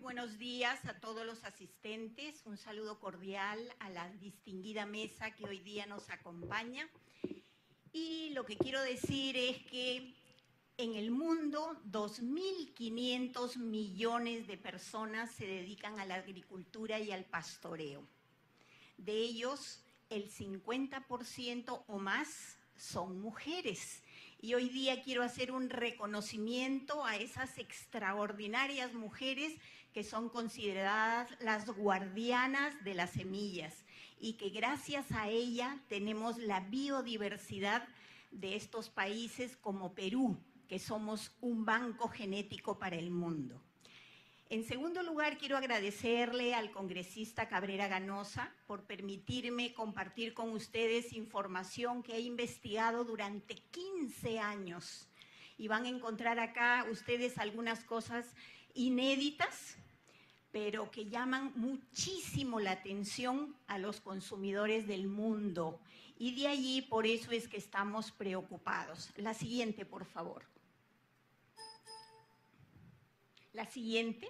buenos días a todos los asistentes. Un saludo cordial a la distinguida mesa que hoy día nos acompaña. Y lo que quiero decir es que en el mundo 2.500 millones de personas se dedican a la agricultura y al pastoreo. De ellos, el 50% o más son mujeres. Y hoy día quiero hacer un reconocimiento a esas extraordinarias mujeres que son consideradas las guardianas de las semillas y que gracias a ella tenemos la biodiversidad de estos países como Perú, que somos un banco genético para el mundo. En segundo lugar, quiero agradecerle al congresista Cabrera Ganosa por permitirme compartir con ustedes información que he investigado durante 15 años. Y van a encontrar acá ustedes algunas cosas inéditas, pero que llaman muchísimo la atención a los consumidores del mundo. Y de allí, por eso es que estamos preocupados. La siguiente, por favor. La siguiente.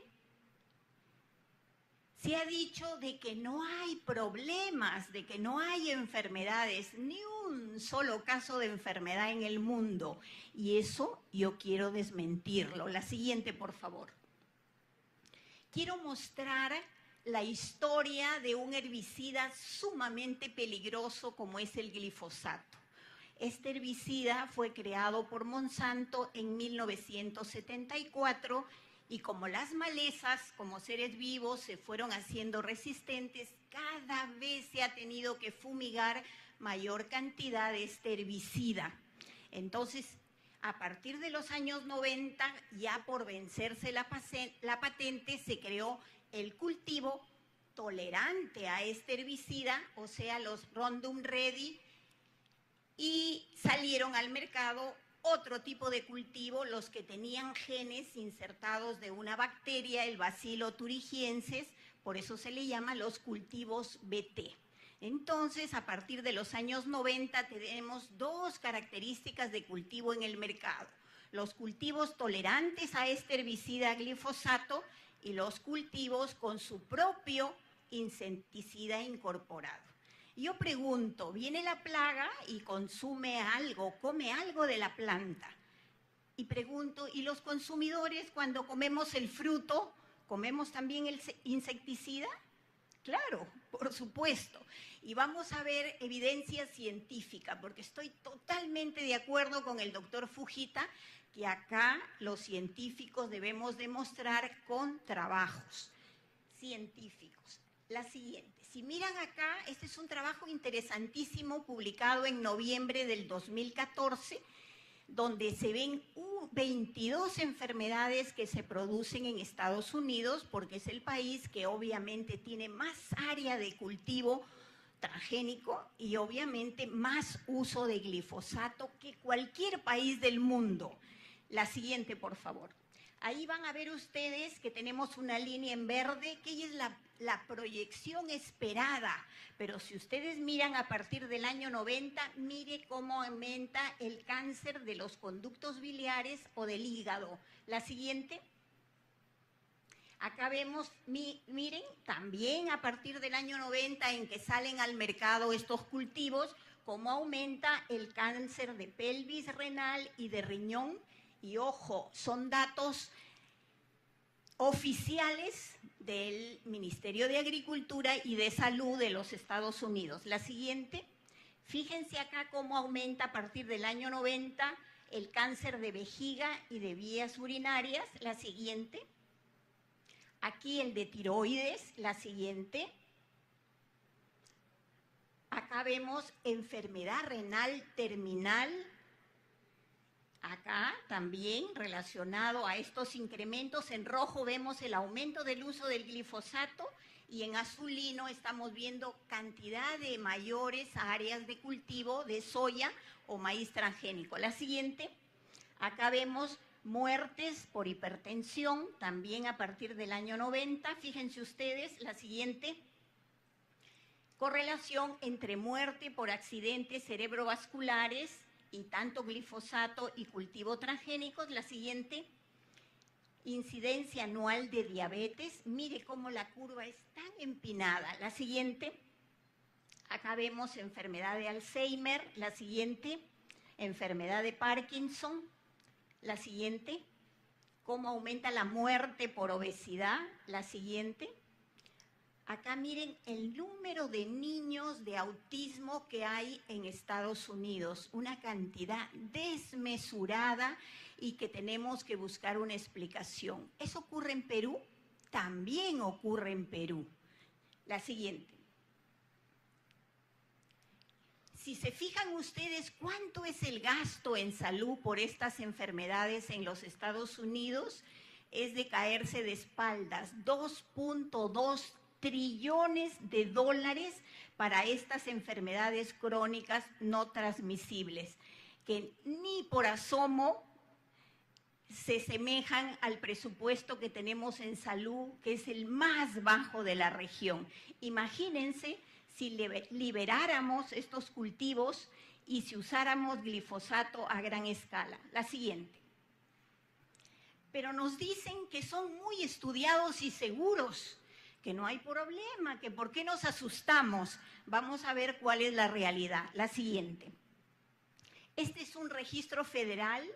Se ha dicho de que no hay problemas, de que no hay enfermedades, ni un solo caso de enfermedad en el mundo. Y eso yo quiero desmentirlo. La siguiente, por favor. Quiero mostrar la historia de un herbicida sumamente peligroso como es el glifosato. Este herbicida fue creado por Monsanto en 1974 y como las malezas, como seres vivos, se fueron haciendo resistentes, cada vez se ha tenido que fumigar mayor cantidad de este herbicida. Entonces, a partir de los años 90, ya por vencerse la patente, se creó el cultivo tolerante a este herbicida, o sea, los Roundup Ready, y salieron al mercado otro tipo de cultivo, los que tenían genes insertados de una bacteria, el Bacillus thuringiensis, por eso se le llama los cultivos BT. Entonces, a partir de los años 90 tenemos dos características de cultivo en el mercado. Los cultivos tolerantes a este herbicida glifosato y los cultivos con su propio insecticida incorporado. Yo pregunto, viene la plaga y consume algo, come algo de la planta. Y pregunto, ¿y los consumidores cuando comemos el fruto, comemos también el insecticida? Claro, por supuesto. Y vamos a ver evidencia científica, porque estoy totalmente de acuerdo con el doctor Fujita, que acá los científicos debemos demostrar con trabajos científicos. La siguiente. Si miran acá, este es un trabajo interesantísimo publicado en noviembre del 2014, donde se ven 22 enfermedades que se producen en Estados Unidos, porque es el país que obviamente tiene más área de cultivo transgénico y obviamente más uso de glifosato que cualquier país del mundo. La siguiente, por favor. Ahí van a ver ustedes que tenemos una línea en verde, que es la proyección esperada. Pero si ustedes miran a partir del año 90, mire cómo aumenta el cáncer de los conductos biliares o del hígado. La siguiente. Acá vemos, miren, también a partir del año 90 en que salen al mercado estos cultivos, cómo aumenta el cáncer de pelvis renal y de riñón. Y ojo, son datos oficiales del Ministerio de Agricultura y de Salud de los Estados Unidos. La siguiente, fíjense acá cómo aumenta a partir del año 90 el cáncer de vejiga y de vías urinarias. La siguiente, aquí el de tiroides. La siguiente, acá vemos enfermedad renal terminal. Acá también relacionado a estos incrementos, en rojo vemos el aumento del uso del glifosato y en azulino estamos viendo cantidad de mayores áreas de cultivo de soya o maíz transgénico. La siguiente, acá vemos muertes por hipertensión, también a partir del año 90. Fíjense ustedes, la siguiente, correlación entre muerte por accidentes cerebrovasculares y tanto glifosato y cultivo transgénicos. La siguiente, incidencia anual de diabetes. Mire cómo la curva es tan empinada. La siguiente, acá vemos enfermedad de Alzheimer. La siguiente, enfermedad de Parkinson. La siguiente, cómo aumenta la muerte por obesidad. La siguiente. Acá miren el número de niños de autismo que hay en Estados Unidos, una cantidad desmesurada y que tenemos que buscar una explicación. ¿Eso ocurre en Perú? También ocurre en Perú. La siguiente. Si se fijan ustedes cuánto es el gasto en salud por estas enfermedades en los Estados Unidos, es de caerse de espaldas, 2.2 trillones de dólares para estas enfermedades crónicas no transmisibles, que ni por asomo se semejan al presupuesto que tenemos en salud, que es el más bajo de la región. Imagínense si liberáramos estos cultivos y si usáramos glifosato a gran escala. La siguiente. Pero nos dicen que son muy estudiados y seguros, que no hay problema, que por qué nos asustamos. Vamos a ver cuál es la realidad. La siguiente. Este es un registro federal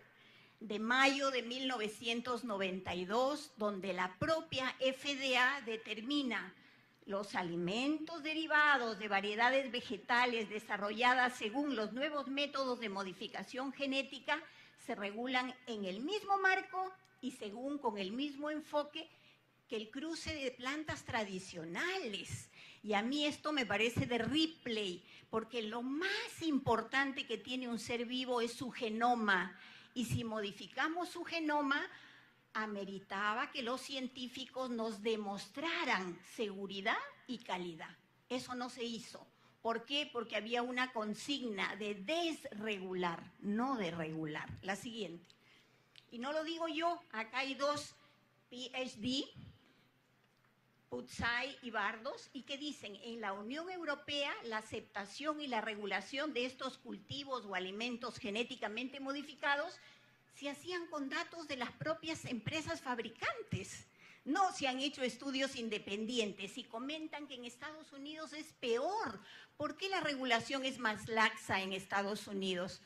de mayo de 1992, donde la propia FDA determina los alimentos derivados de variedades vegetales desarrolladas según los nuevos métodos de modificación genética se regulan en el mismo marco y según con el mismo enfoque que el cruce de plantas tradicionales. Y a mí esto me parece de Ripley, porque lo más importante que tiene un ser vivo es su genoma. Y si modificamos su genoma, ameritaba que los científicos nos demostraran seguridad y calidad. Eso no se hizo. ¿Por qué? Porque había una consigna de desregular, no de regular. La siguiente. Y no lo digo yo, acá hay dos PhD, Putzai y Bardos, y que dicen, en la Unión Europea la aceptación y la regulación de estos cultivos o alimentos genéticamente modificados se hacían con datos de las propias empresas fabricantes. No se han hecho estudios independientes y comentan que en Estados Unidos es peor. ¿Por qué la regulación es más laxa en Estados Unidos?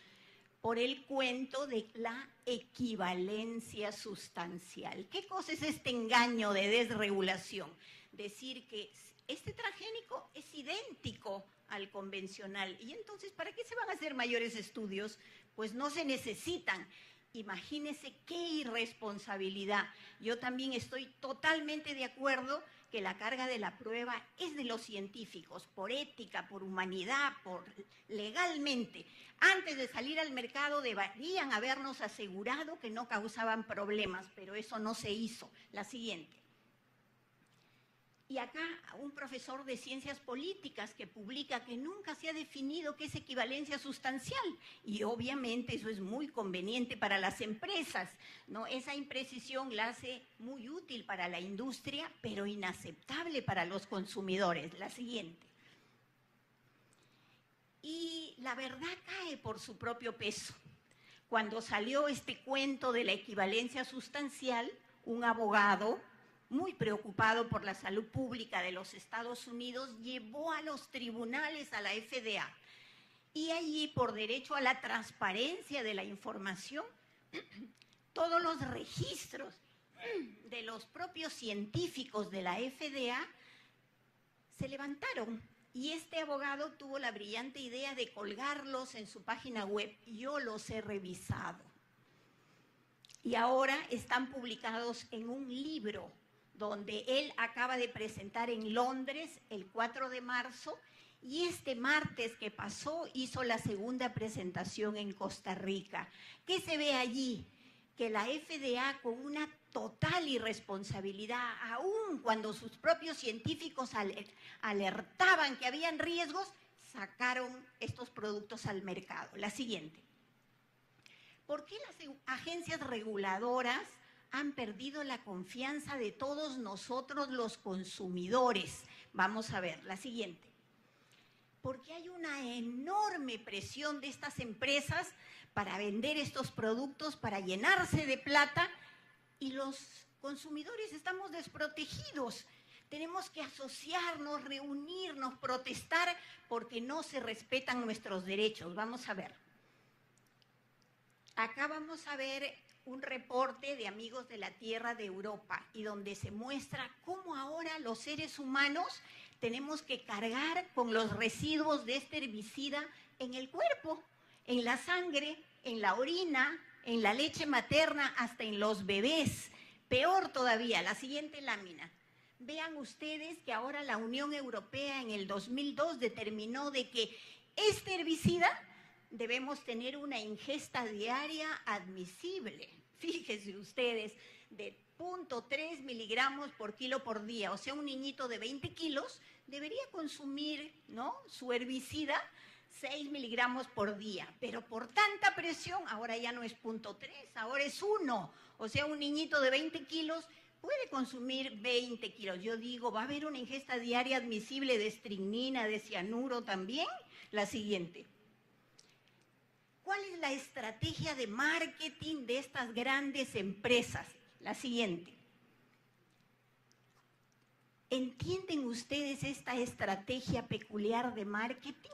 Por el cuento de la equivalencia sustancial. ¿Qué cosa es este engaño de desregulación? Decir que este transgénico es idéntico al convencional. Y entonces, ¿para qué se van a hacer mayores estudios? Pues no se necesitan. Imagínense qué irresponsabilidad. Yo también estoy totalmente de acuerdo que la carga de la prueba es de los científicos, por ética, por humanidad, por legalmente. Antes de salir al mercado deberían habernos asegurado que no causaban problemas, pero eso no se hizo. La siguiente. Y acá un profesor de ciencias políticas que publica que nunca se ha definido qué es equivalencia sustancial. Y obviamente eso es muy conveniente para las empresas, ¿no? Esa imprecisión la hace muy útil para la industria, pero inaceptable para los consumidores. La siguiente. Y la verdad cae por su propio peso. Cuando salió este cuento de la equivalencia sustancial, un abogado muy preocupado por la salud pública de los Estados Unidos, llevó a los tribunales a la FDA. Y allí, por derecho a la transparencia de la información, todos los registros de los propios científicos de la FDA se levantaron. Y este abogado tuvo la brillante idea de colgarlos en su página web. Yo los he revisado. Y ahora están publicados en un libro donde él acaba de presentar en Londres el 4 de marzo, y este martes que pasó hizo la segunda presentación en Costa Rica. ¿Qué se ve allí? Que la FDA, con una total irresponsabilidad, aun cuando sus propios científicos alertaban que habían riesgos, sacaron estos productos al mercado. La siguiente. ¿Por qué las agencias reguladoras han perdido la confianza de todos nosotros los consumidores? Vamos a ver, la siguiente. Porque hay una enorme presión de estas empresas para vender estos productos, para llenarse de plata, y los consumidores estamos desprotegidos. Tenemos que asociarnos, reunirnos, protestar porque no se respetan nuestros derechos. Vamos a ver. Acá vamos a ver un reporte de Amigos de la Tierra de Europa y donde se muestra cómo ahora los seres humanos tenemos que cargar con los residuos de este herbicida en el cuerpo, en la sangre, en la orina, en la leche materna, hasta en los bebés. Peor todavía, la siguiente lámina. Vean ustedes que ahora la Unión Europea en el 2002 determinó de que este herbicida debemos tener una ingesta diaria admisible. Fíjense ustedes, de 0.3 miligramos por kilo por día. O sea, un niñito de 20 kilos debería consumir, ¿no?, su herbicida 6 miligramos por día. Pero por tanta presión, ahora ya no es 0.3, ahora es 1. O sea, un niñito de 20 kilos puede consumir 20 kilos. Yo digo, ¿va a haber una ingesta diaria admisible de estricnina, de cianuro también? La siguiente. ¿Cuál es la estrategia de marketing de estas grandes empresas? La siguiente. ¿Entienden ustedes esta estrategia peculiar de marketing?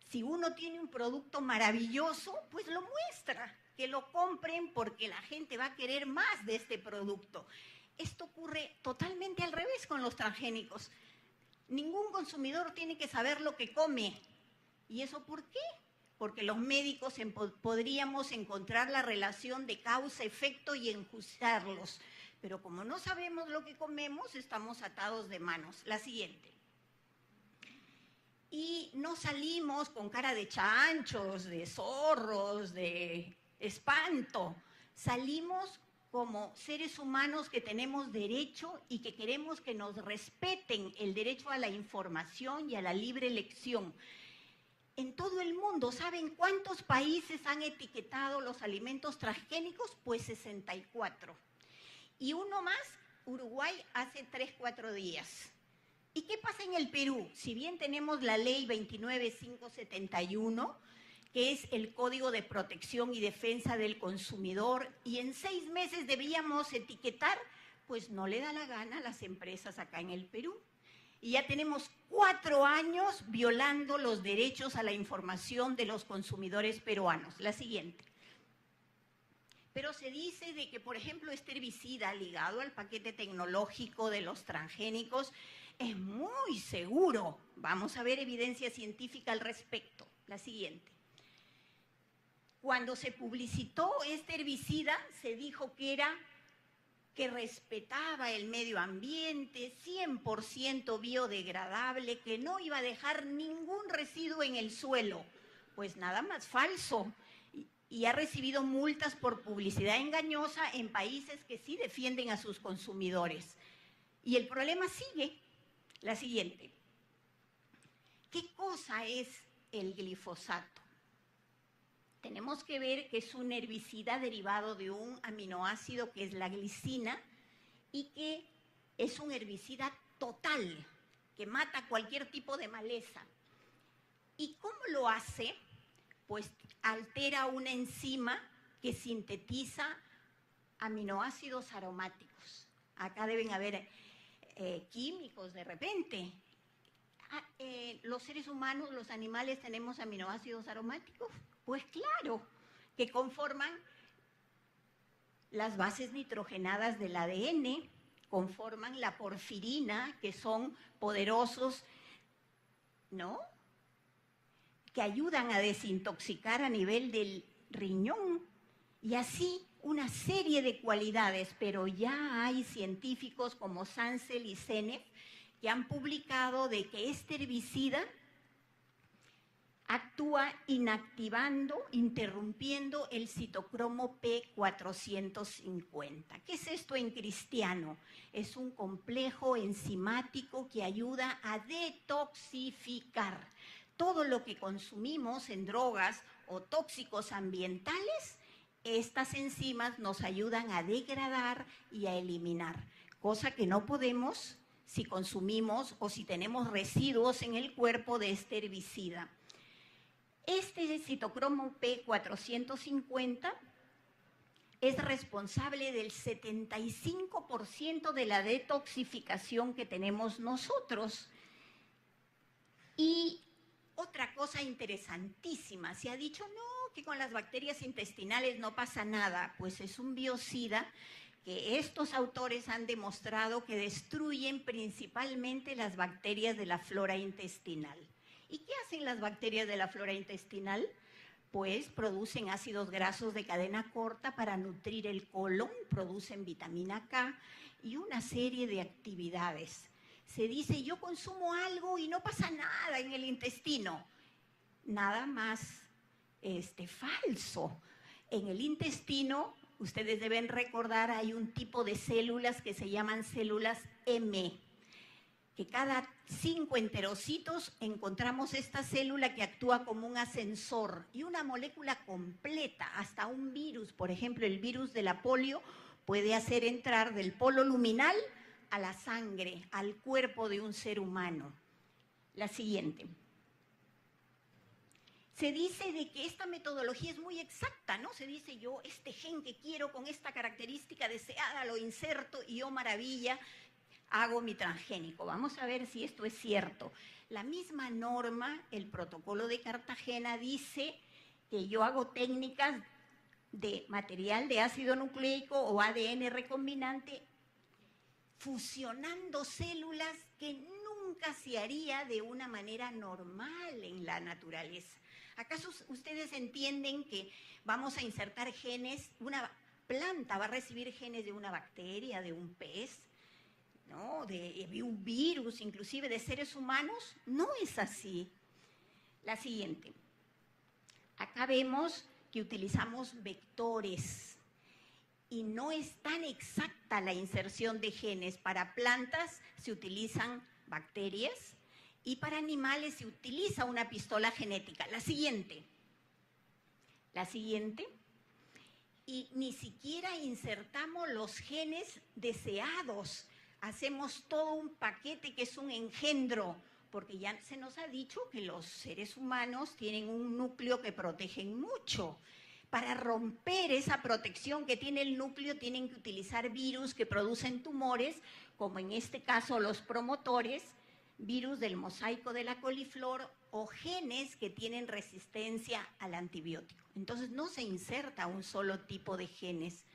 Si uno tiene un producto maravilloso, pues lo muestra, que lo compren porque la gente va a querer más de este producto. Esto ocurre totalmente al revés con los transgénicos. Ningún consumidor tiene que saber lo que come. ¿Y eso por qué? Porque los médicos podríamos encontrar la relación de causa-efecto y enjuiciarlos. Pero como no sabemos lo que comemos, estamos atados de manos. La siguiente. Y no salimos con cara de chanchos, de zorros, de espanto. Salimos como seres humanos que tenemos derecho y que queremos que nos respeten el derecho a la información y a la libre elección. En todo el mundo, ¿saben cuántos países han etiquetado los alimentos transgénicos? Pues 64. Y uno más, Uruguay, hace 3-4 días. ¿Y qué pasa en el Perú? Si bien tenemos la ley 29571, que es el Código de Protección y Defensa del Consumidor, y en 6 meses debíamos etiquetar, pues no le da la gana a las empresas acá en el Perú. Y ya tenemos 4 años violando los derechos a la información de los consumidores peruanos. La siguiente. Pero se dice de que, por ejemplo, este herbicida ligado al paquete tecnológico de los transgénicos es muy seguro. Vamos a ver evidencia científica al respecto. La siguiente. Cuando se publicitó este herbicida, se dijo que respetaba el medio ambiente, 100% biodegradable, que no iba a dejar ningún residuo en el suelo. Pues nada más falso. Y ha recibido multas por publicidad engañosa en países que sí defienden a sus consumidores. Y el problema sigue. La siguiente. ¿Qué cosa es el glifosato? Tenemos que ver que es un herbicida derivado de un aminoácido que es la glicina y que es un herbicida total, que mata cualquier tipo de maleza. ¿Y cómo lo hace? Pues altera una enzima que sintetiza aminoácidos aromáticos. Acá deben haber químicos de repente. ¿Los seres humanos, los animales, tenemos aminoácidos aromáticos? Pues claro, que conforman las bases nitrogenadas del ADN, conforman la porfirina, que son poderosos, ¿no?, que ayudan a desintoxicar a nivel del riñón, y así una serie de cualidades, pero ya hay científicos como Sansel y Senef que han publicado de que este herbicida actúa inactivando, interrumpiendo el citocromo P450. ¿Qué es esto en cristiano? Es un complejo enzimático que ayuda a detoxificar. Todo lo que consumimos en drogas o tóxicos ambientales, estas enzimas nos ayudan a degradar y a eliminar, cosa que no podemos si consumimos o si tenemos residuos en el cuerpo de este herbicida. Este citocromo P450 es responsable del 75% de la detoxificación que tenemos nosotros. Y otra cosa interesantísima, se ha dicho, no, que con las bacterias intestinales no pasa nada, pues es un biocida que estos autores han demostrado que destruyen principalmente las bacterias de la flora intestinal. ¿Y qué hacen las bacterias de la flora intestinal? Pues producen ácidos grasos de cadena corta para nutrir el colon, producen vitamina K y una serie de actividades. Se dice, yo consumo algo y no pasa nada en el intestino. Nada más falso. En el intestino, ustedes deben recordar, hay un tipo de células que se llaman células M, que cada 5 enterocitos encontramos esta célula que actúa como un ascensor y una molécula completa, hasta un virus, por ejemplo, el virus de la polio puede hacer entrar del polo luminal a la sangre, al cuerpo de un ser humano. La siguiente. Se dice de que esta metodología es muy exacta, ¿no? Se dice, yo este gen que quiero con esta característica deseada lo inserto y yo, maravilla, hago mi transgénico. Vamos a ver si esto es cierto. La misma norma, el protocolo de Cartagena, dice que yo hago técnicas de material de ácido nucleico o ADN recombinante fusionando células que nunca se haría de una manera normal en la naturaleza. ¿Acaso ustedes entienden que vamos a insertar genes, una planta va a recibir genes de una bacteria, de un pez, ¿no? de un virus, inclusive de seres humanos? No es así. La siguiente. Acá vemos que utilizamos vectores y no es tan exacta la inserción de genes. Para plantas se utilizan bacterias y para animales se utiliza una pistola genética. La siguiente. La siguiente. Y ni siquiera insertamos los genes deseados. Hacemos todo un paquete que es un engendro, porque ya se nos ha dicho que los seres humanos tienen un núcleo que protegen mucho. Para romper esa protección que tiene el núcleo tienen que utilizar virus que producen tumores, como en este caso los promotores, virus del mosaico de la coliflor o genes que tienen resistencia al antibiótico. Entonces no se inserta un solo tipo de genes,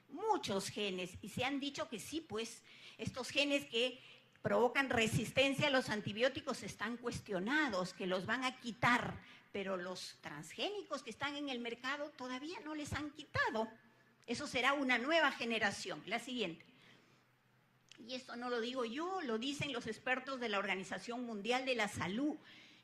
muchos genes, y se han dicho que sí, pues estos genes que provocan resistencia a los antibióticos están cuestionados, que los van a quitar, pero los transgénicos que están en el mercado todavía no les han quitado. Eso será una nueva generación. La siguiente. Y esto no lo digo yo, lo dicen los expertos de la Organización Mundial de la Salud,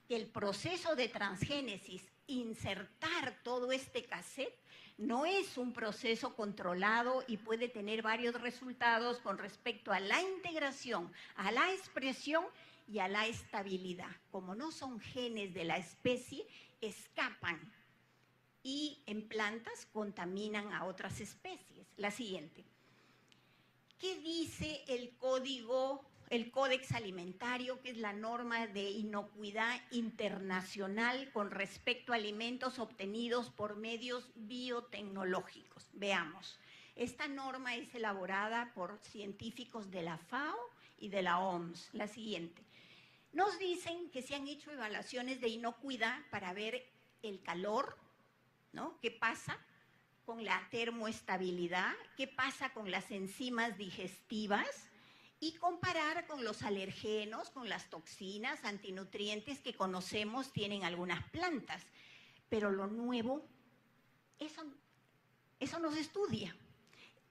que el proceso de transgénesis, insertar todo este cassette, no es un proceso controlado y puede tener varios resultados con respecto a la integración, a la expresión y a la estabilidad. Como no son genes de la especie, escapan y en plantas contaminan a otras especies. La siguiente. ¿Qué dice el Códex Alimentario, que es la norma de inocuidad internacional con respecto a alimentos obtenidos por medios biotecnológicos? Veamos. Esta norma es elaborada por científicos de la FAO y de la OMS. La siguiente. Nos dicen que se han hecho evaluaciones de inocuidad para ver el calor, ¿no? ¿Qué pasa con la termoestabilidad? ¿Qué pasa con las enzimas digestivas? Y comparar con los alergenos, con las toxinas, antinutrientes que conocemos tienen algunas plantas. Pero lo nuevo, eso no se estudia.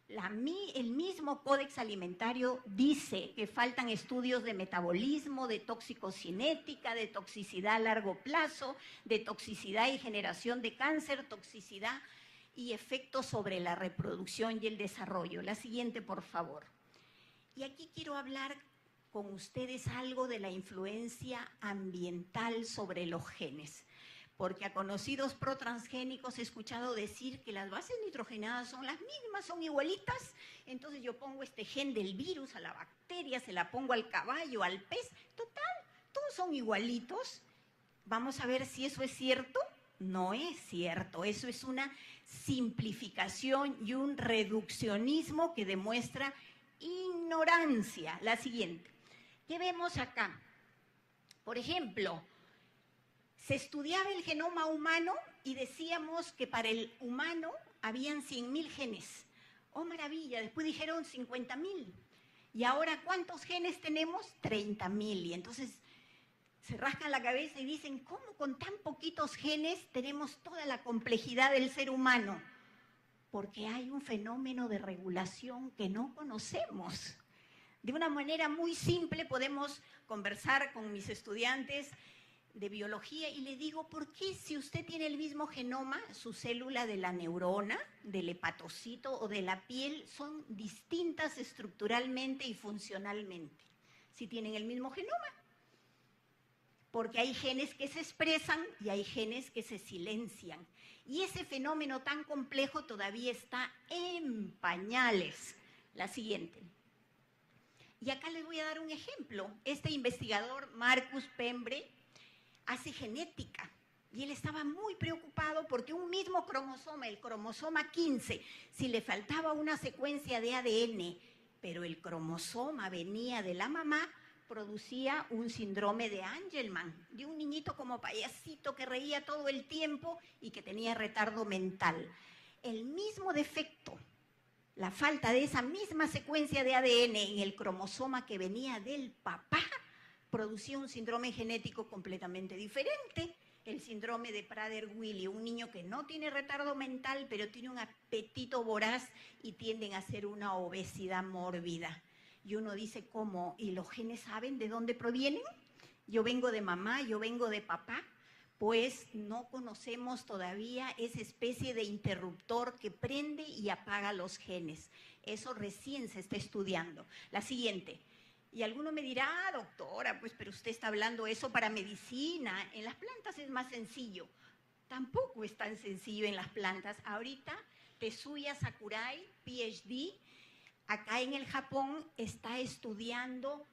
El mismo Códex Alimentario dice que faltan estudios de metabolismo, de toxicocinética, de toxicidad a largo plazo, de toxicidad y generación de cáncer, toxicidad y efectos sobre la reproducción y el desarrollo. La siguiente, por favor. Y aquí quiero hablar con ustedes algo de la influencia ambiental sobre los genes, porque a conocidos protransgénicos he escuchado decir que las bases nitrogenadas son las mismas, son igualitas, entonces yo pongo este gen del virus a la bacteria, se la pongo al caballo, al pez, total, todos son igualitos. Vamos a ver si eso es cierto, no es cierto. Eso es una simplificación y un reduccionismo que demuestra ignorancia. La siguiente. ¿Qué vemos acá? Por ejemplo, se estudiaba el genoma humano y decíamos que para el humano habían 100.000 genes. ¡Oh, maravilla! Después dijeron 50.000. ¿Y ahora cuántos genes tenemos? 30.000. Y entonces se rascan la cabeza y dicen, ¿cómo con tan poquitos genes tenemos toda la complejidad del ser humano? Porque hay un fenómeno de regulación que no conocemos. De una manera muy simple podemos conversar con mis estudiantes de biología y le digo, ¿por qué si usted tiene el mismo genoma, su célula de la neurona, del hepatocito o de la piel son distintas estructuralmente y funcionalmente? Si tienen el mismo genoma. Porque hay genes que se expresan y hay genes que se silencian. Y ese fenómeno tan complejo todavía está en pañales. La siguiente. Y acá les voy a dar un ejemplo. Este investigador, Marcus Pembre, hace genética. Y él estaba muy preocupado porque un mismo cromosoma, el cromosoma 15, si le faltaba una secuencia de ADN, pero el cromosoma venía de la mamá, producía un síndrome de Angelman, de un niñito como payasito que reía todo el tiempo y que tenía retardo mental. El mismo defecto, la falta de esa misma secuencia de ADN en el cromosoma que venía del papá, producía un síndrome genético completamente diferente, el síndrome de Prader-Willi, un niño que no tiene retardo mental, pero tiene un apetito voraz y tienden a hacer una obesidad mórbida. Y uno dice, ¿cómo? ¿Y los genes saben de dónde provienen? Yo vengo de mamá, yo vengo de papá. Pues no conocemos todavía esa especie de interruptor que prende y apaga los genes. Eso recién se está estudiando. La siguiente. Y alguno me dirá, doctora, pues pero usted está hablando eso para medicina. En las plantas es más sencillo. Tampoco es tan sencillo en las plantas. Ahorita Tetsuya Sakurai, PhD, acá en el Japón, está estudiando,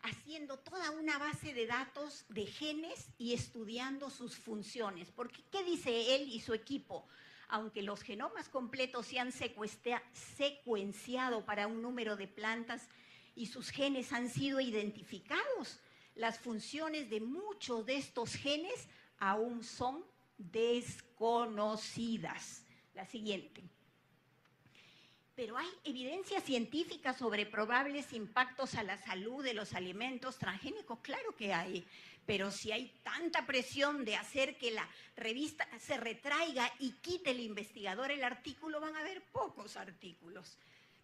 haciendo toda una base de datos de genes y estudiando sus funciones. Porque, ¿qué dice él y su equipo? Aunque los genomas completos se han secuenciado para un número de plantas y sus genes han sido identificados, las funciones de muchos de estos genes aún son desconocidas. La siguiente. Pero hay evidencia científica sobre probables impactos a la salud de los alimentos transgénicos, claro que hay, pero si hay tanta presión de hacer que la revista se retraiga y quite el investigador el artículo, van a haber pocos artículos,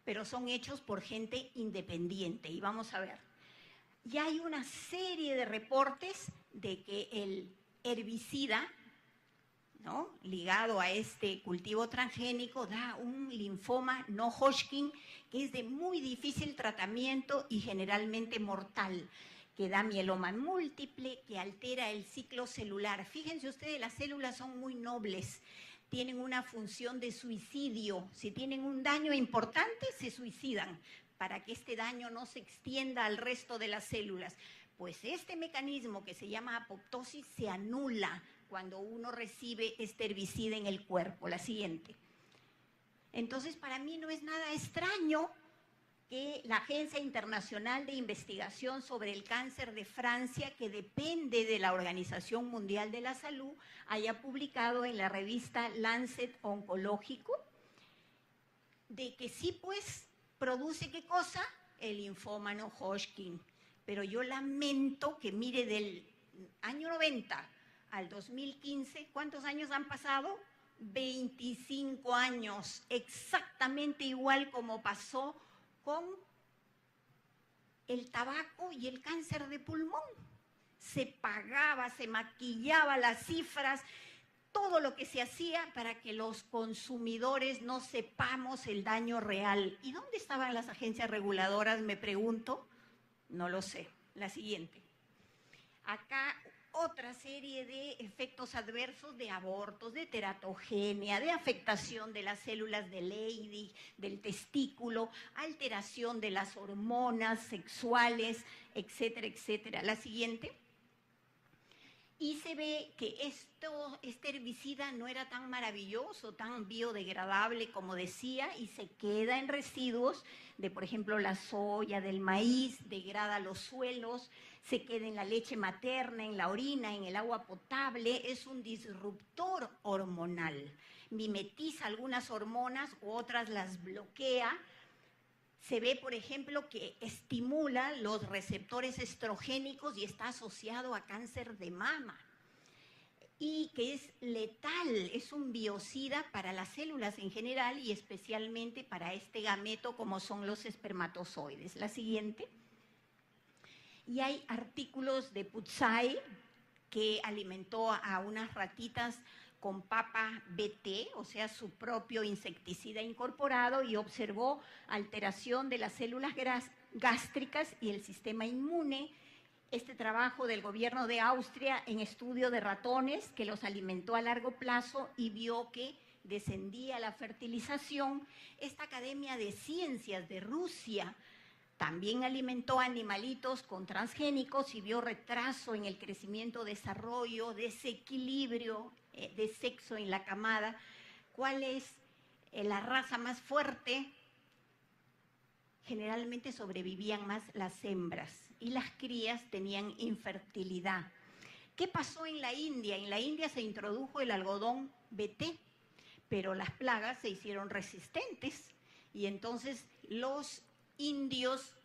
pero son hechos por gente independiente. Y vamos a ver, ya hay una serie de reportes de que el herbicida, ¿no?, ligado a este cultivo transgénico, da un linfoma no Hodgkin que es de muy difícil tratamiento y generalmente mortal, que da mieloma múltiple, que altera el ciclo celular. Fíjense ustedes, las células son muy nobles, tienen una función de suicidio. Si tienen un daño importante, se suicidan para que este daño no se extienda al resto de las células. Pues este mecanismo que se llama apoptosis se anula cuando uno recibe este herbicida en el cuerpo. La siguiente. Entonces, para mí no es nada extraño que la Agencia Internacional de Investigación sobre el Cáncer de Francia, que depende de la Organización Mundial de la Salud, haya publicado en la revista Lancet Oncológico de que sí, pues, produce ¿qué cosa? El linfoma no Hodgkin. Pero yo lamento que mire del año 90 al 2015, ¿cuántos años han pasado? 25 años, exactamente igual como pasó con el tabaco y el cáncer de pulmón. Se pagaba, se maquillaba las cifras, todo lo que se hacía para que los consumidores no sepamos el daño real. ¿Y dónde estaban las agencias reguladoras? Me pregunto. No lo sé. La siguiente. Acá otra serie de efectos adversos de abortos, de teratogenia, de afectación de las células de Leydig, del testículo, alteración de las hormonas sexuales, etcétera, etcétera. La siguiente. Y se ve que este herbicida no era tan maravilloso, tan biodegradable como decía, y se queda en residuos de, por ejemplo, la soya, del maíz, degrada los suelos, se queda en la leche materna, en la orina, en el agua potable. Es un disruptor hormonal. Mimetiza algunas hormonas, otras las bloquea. Se ve, por ejemplo, que estimula los receptores estrogénicos y está asociado a cáncer de mama. Y que es letal, es un biocida para las células en general y especialmente para este gameto como son los espermatozoides. La siguiente. Y hay artículos de Putzai que alimentó a unas ratitas con papa BT, o sea, su propio insecticida incorporado, y observó alteración de las células gástricas y el sistema inmune. Este trabajo del gobierno de Austria en estudio de ratones que los alimentó a largo plazo y vio que descendía la fertilización. Esta Academia de Ciencias de Rusia también alimentó animalitos con transgénicos y vio retraso en el crecimiento, desarrollo, desequilibrio de sexo en la camada. ¿Cuál es la raza más fuerte? Generalmente sobrevivían más las hembras y las crías tenían infertilidad. ¿Qué pasó en la India? En la India se introdujo el algodón BT, pero las plagas se hicieron resistentes y entonces los indios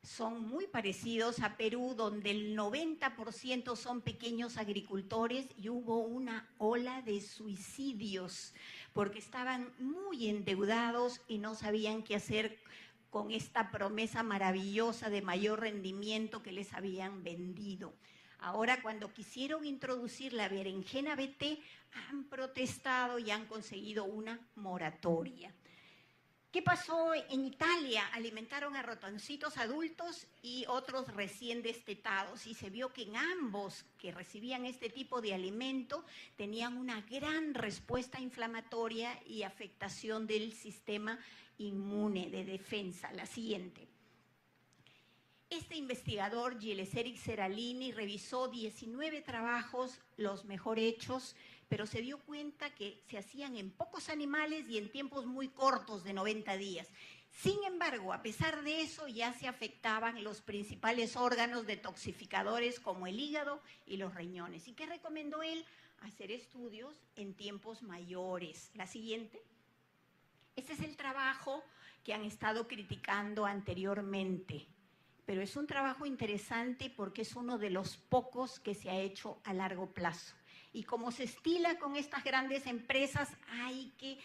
son muy parecidos a Perú, donde el 90% son pequeños agricultores, y hubo una ola de suicidios porque estaban muy endeudados y no sabían qué hacer con esta promesa maravillosa de mayor rendimiento que les habían vendido. Ahora, cuando quisieron introducir la berenjena BT, han protestado y han conseguido una moratoria. ¿Qué pasó en Italia? Alimentaron a ratoncitos adultos y otros recién destetados, y se vio que en ambos que recibían este tipo de alimento tenían una gran respuesta inflamatoria y afectación del sistema inmune de defensa. La siguiente. Este investigador, Gilles Eric Seralini, revisó 19 trabajos, los mejor hechos, pero se dio cuenta que se hacían en pocos animales y en tiempos muy cortos de 90 días. Sin embargo, a pesar de eso, ya se afectaban los principales órganos detoxificadores como el hígado y los riñones. ¿Y qué recomendó él? Hacer estudios en tiempos mayores. La siguiente. Este es el trabajo que han estado criticando anteriormente, pero es un trabajo interesante porque es uno de los pocos que se ha hecho a largo plazo. Y como se estila con estas grandes empresas, hay que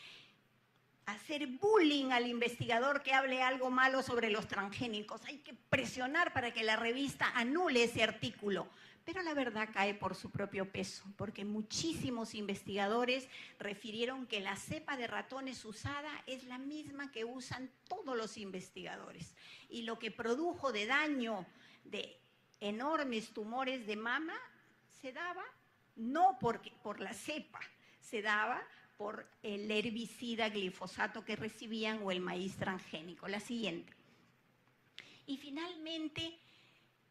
hacer bullying al investigador que hable algo malo sobre los transgénicos. Hay que presionar para que la revista anule ese artículo. Pero la verdad cae por su propio peso, porque muchísimos investigadores refirieron que la cepa de ratones usada es la misma que usan todos los investigadores. Y lo que produjo de daño de enormes tumores de mama se daba no por la cepa, se daba por el herbicida glifosato que recibían o el maíz transgénico. La siguiente. Y finalmente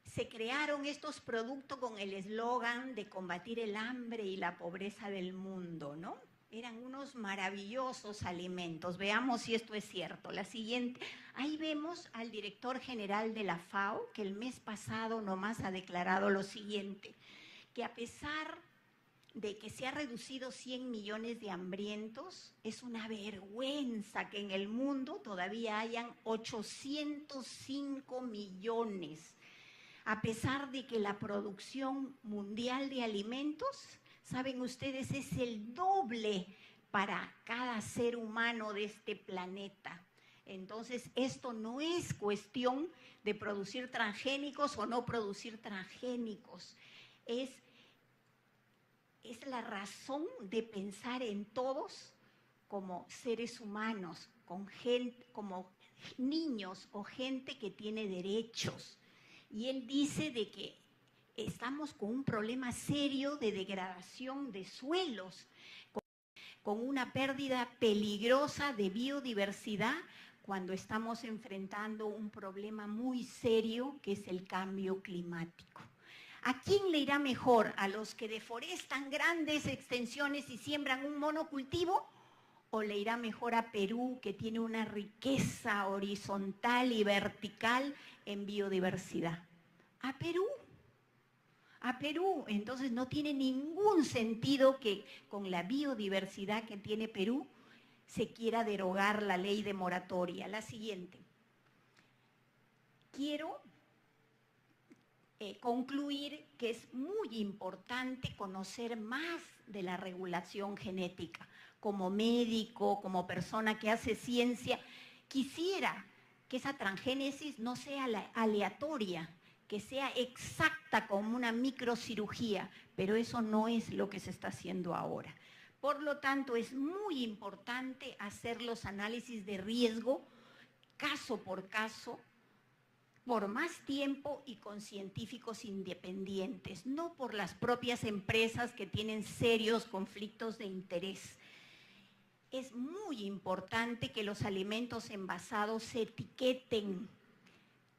se crearon estos productos con el eslogan de combatir el hambre y la pobreza del mundo, ¿no? Eran unos maravillosos alimentos. Veamos si esto es cierto. La siguiente. Ahí vemos al director general de la FAO, que el mes pasado nomás ha declarado lo siguiente, que a pesar de que se ha reducido 100 millones de hambrientos, es una vergüenza que en el mundo todavía hayan 805 millones. A pesar de que la producción mundial de alimentos, saben ustedes, es el doble para cada ser humano de este planeta. Entonces, esto no es cuestión de producir transgénicos o no producir transgénicos. Es la razón de pensar en todos como seres humanos, como niños o gente que tiene derechos. Y él dice de que estamos con un problema serio de degradación de suelos, con una pérdida peligrosa de biodiversidad cuando estamos enfrentando un problema muy serio que es el cambio climático. ¿A quién le irá mejor? ¿A los que deforestan grandes extensiones y siembran un monocultivo? ¿O le irá mejor a Perú, que tiene una riqueza horizontal y vertical en biodiversidad? A Perú. A Perú. Entonces no tiene ningún sentido que con la biodiversidad que tiene Perú se quiera derogar la ley de moratoria. La siguiente. Quiero concluir que es muy importante conocer más de la regulación genética. Como médico, como persona que hace ciencia, quisiera que esa transgénesis no sea aleatoria, que sea exacta como una microcirugía, pero eso no es lo que se está haciendo ahora. Por lo tanto, es muy importante hacer los análisis de riesgo, caso por caso, por más tiempo y con científicos independientes, no por las propias empresas que tienen serios conflictos de interés. Es muy importante que los alimentos envasados se etiqueten.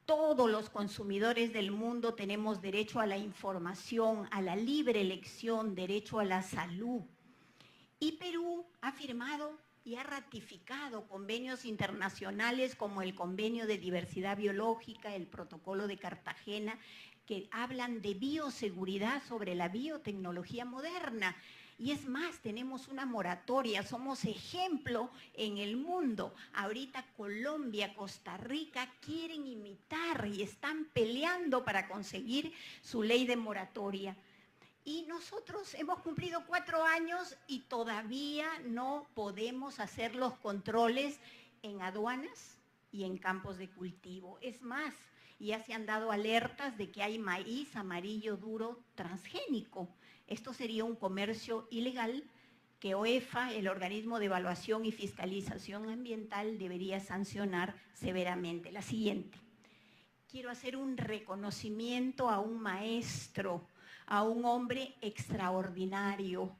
Todos los consumidores del mundo tenemos derecho a la información, a la libre elección, derecho a la salud. Y Perú ha firmado y ha ratificado convenios internacionales como el Convenio de Diversidad Biológica, el Protocolo de Cartagena, que hablan de bioseguridad sobre la biotecnología moderna. Y es más, tenemos una moratoria, somos ejemplo en el mundo. Ahorita Colombia, Costa Rica quieren imitar y están peleando para conseguir su ley de moratoria. Y nosotros hemos cumplido 4 años y todavía no podemos hacer los controles en aduanas y en campos de cultivo. Es más, ya se han dado alertas de que hay maíz amarillo duro transgénico. Esto sería un comercio ilegal que OEFA, el organismo de evaluación y fiscalización ambiental, debería sancionar severamente. La siguiente. Quiero hacer un reconocimiento a un maestro, a un hombre extraordinario.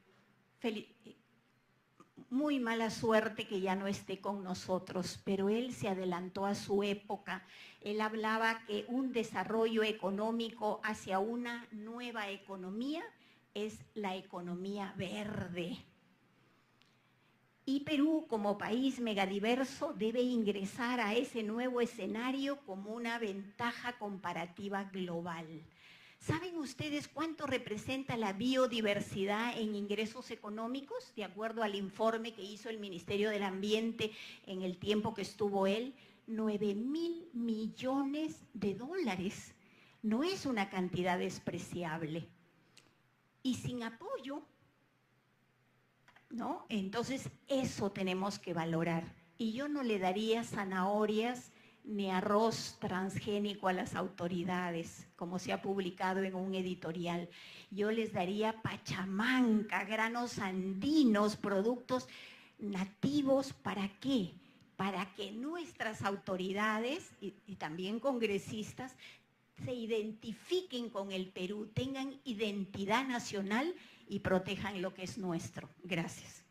Muy mala suerte que ya no esté con nosotros, pero él se adelantó a su época. Él hablaba que un desarrollo económico hacia una nueva economía es la economía verde. Y Perú, como país megadiverso, debe ingresar a ese nuevo escenario como una ventaja comparativa global. ¿Saben ustedes cuánto representa la biodiversidad en ingresos económicos? De acuerdo al informe que hizo el Ministerio del Ambiente en el tiempo que estuvo él, 9.000 millones de dólares. No es una cantidad despreciable. Y sin apoyo, ¿no? Entonces eso tenemos que valorar. Y yo no le daría zanahorias ni arroz transgénico a las autoridades, como se ha publicado en un editorial. Yo les daría pachamanca, granos andinos, productos nativos. ¿Para qué? Para que nuestras autoridades y también congresistas se identifiquen con el Perú, tengan identidad nacional y protejan lo que es nuestro. Gracias.